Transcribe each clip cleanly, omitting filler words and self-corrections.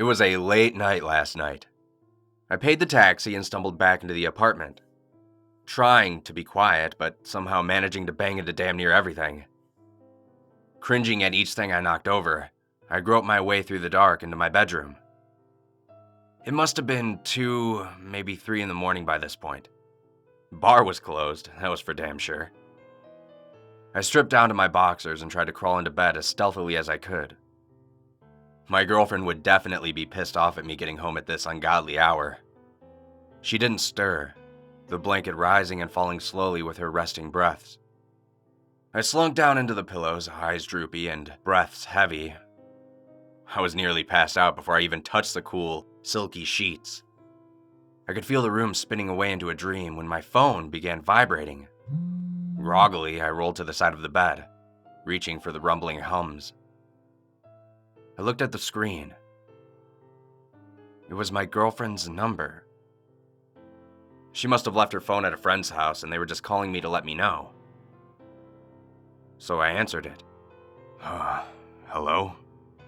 It was a late night last night. I paid the taxi and stumbled back into the apartment, trying to be quiet, but somehow managing to bang into damn near everything. Cringing at each thing I knocked over, I groped my way through the dark into my bedroom. It must have been 2, maybe 3 in the morning by this point. The bar was closed, that was for damn sure. I stripped down to my boxers and tried to crawl into bed as stealthily as I could. My girlfriend would definitely be pissed off at me getting home at this ungodly hour. She didn't stir, the blanket rising and falling slowly with her resting breaths. I slunk down into the pillows, eyes droopy and breaths heavy. I was nearly passed out before I even touched the cool, silky sheets. I could feel the room spinning away into a dream when my phone began vibrating. Groggily, I rolled to the side of the bed, reaching for the rumbling hums. I looked at the screen. It was my girlfriend's number. She must have left her phone at a friend's house and they were just calling me to let me know. So I answered it. Hello?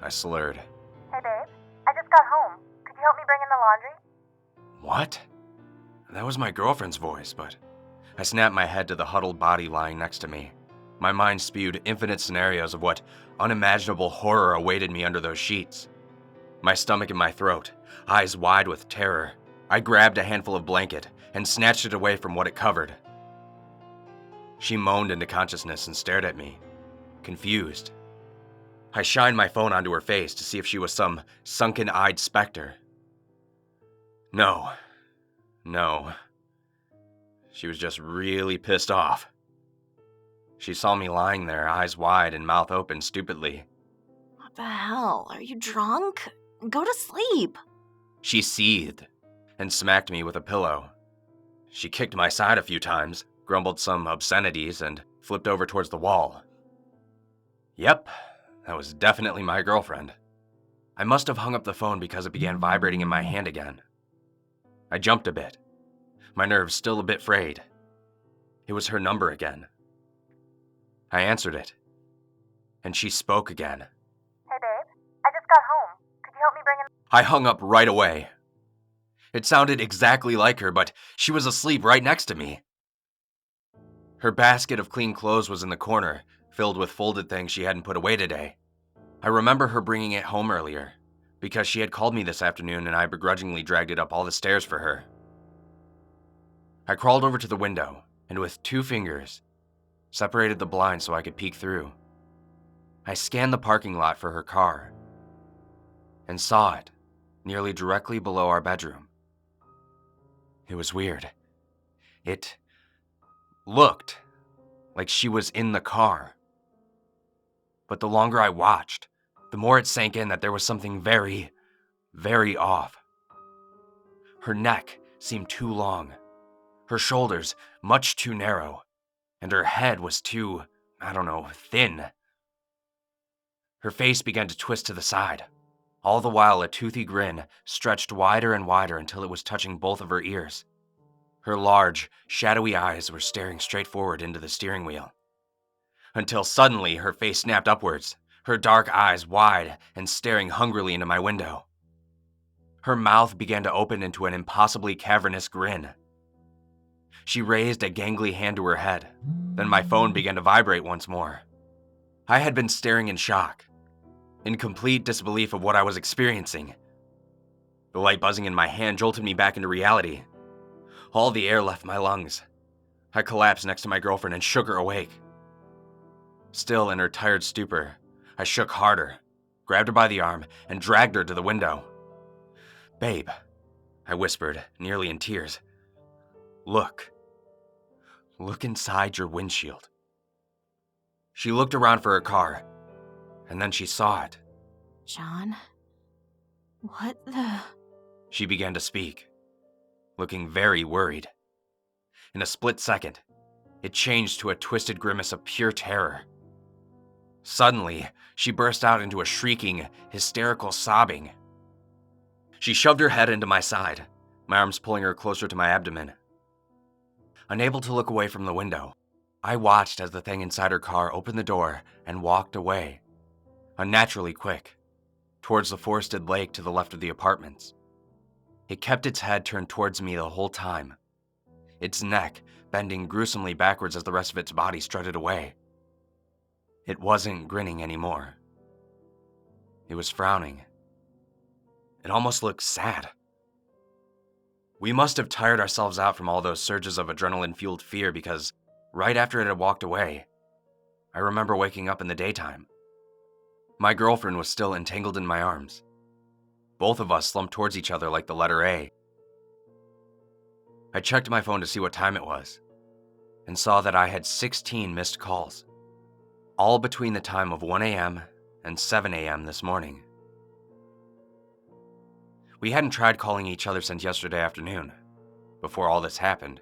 I slurred. Hey babe, I just got home. Could you help me bring in the laundry? What? That was my girlfriend's voice, but I snapped my head to the huddled body lying next to me. My mind spewed infinite scenarios of what unimaginable horror awaited me under those sheets. My stomach in my throat, eyes wide with terror, I grabbed a handful of blanket and snatched it away from what it covered. She moaned into consciousness and stared at me, confused. I shined my phone onto her face to see if she was some sunken-eyed specter. No. She was just really pissed off. She saw me lying there, eyes wide and mouth open stupidly. What the hell? Are you drunk? Go to sleep. She seethed and smacked me with a pillow. She kicked my side a few times, grumbled some obscenities, and flipped over towards the wall. Yep, that was definitely my girlfriend. I must have hung up the phone because it began vibrating in my hand again. I jumped a bit, my nerves still a bit frayed. It was her number again. I answered it, and she spoke again. Hey babe, I just got home. Could you help me bring in... I hung up right away. It sounded exactly like her, but she was asleep right next to me. Her basket of clean clothes was in the corner, filled with folded things she hadn't put away today. I remember her bringing it home earlier, because she had called me this afternoon and I begrudgingly dragged it up all the stairs for her. I crawled over to the window, and with 2 fingers, separated the blind so I could peek through. I scanned the parking lot for her car, and saw it, nearly directly below our bedroom. It was weird. It looked like she was in the car. But the longer I watched, the more it sank in that there was something very, very off. Her neck seemed too long, her shoulders much too narrow, and her head was too, thin. Her face began to twist to the side, all the while a toothy grin stretched wider and wider until it was touching both of her ears. Her large, shadowy eyes were staring straight forward into the steering wheel. Until suddenly her face snapped upwards, her dark eyes wide and staring hungrily into my window. Her mouth began to open into an impossibly cavernous grin. She raised a gangly hand to her head. Then my phone began to vibrate once more. I had been staring in shock, in complete disbelief of what I was experiencing. The light buzzing in my hand jolted me back into reality. All the air left my lungs. I collapsed next to my girlfriend and shook her awake. Still in her tired stupor, I shook harder, grabbed her by the arm, and dragged her to the window. "Babe," I whispered, nearly in tears. Look inside your windshield." She looked around for her car, and then she saw it. John? What the... She began to speak, looking very worried. In a split second, it changed to a twisted grimace of pure terror. Suddenly, she burst out into a shrieking, hysterical sobbing. She shoved her head into my side, my arms pulling her closer to my abdomen. Unable to look away from the window, I watched as the thing inside her car opened the door and walked away, unnaturally quick. towards the forested lake to the left of the apartments. It kept its head turned towards me the whole time, its neck bending gruesomely backwards as the rest of its body strutted away. It wasn't grinning anymore. It was frowning. It almost looked sad. We must have tired ourselves out from all those surges of adrenaline-fueled fear because right after it had walked away, I remember waking up in the daytime. My girlfriend was still entangled in my arms. Both of us slumped towards each other like the letter A. I checked my phone to see what time it was, and saw that I had 16 missed calls, all between the time of 1 a.m. and 7 a.m. this morning. We hadn't tried calling each other since yesterday afternoon, before all this happened.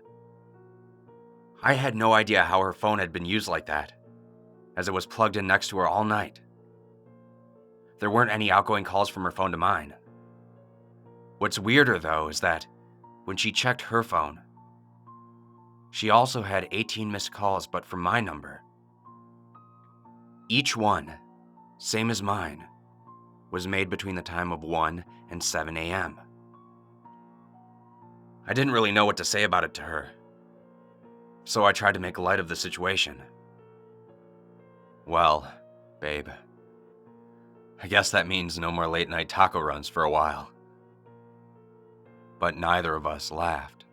I had no idea how her phone had been used like that, as it was plugged in next to her all night. There weren't any outgoing calls from her phone to mine. What's weirder, though, is that when she checked her phone, she also had 18 missed calls, but from my number. Each one, same as mine, was made between the time of 1 and 7 a.m. I didn't really know what to say about it to her, so I tried to make light of the situation. Well, babe, I guess that means no more late-night taco runs for a while. But neither of us laughed.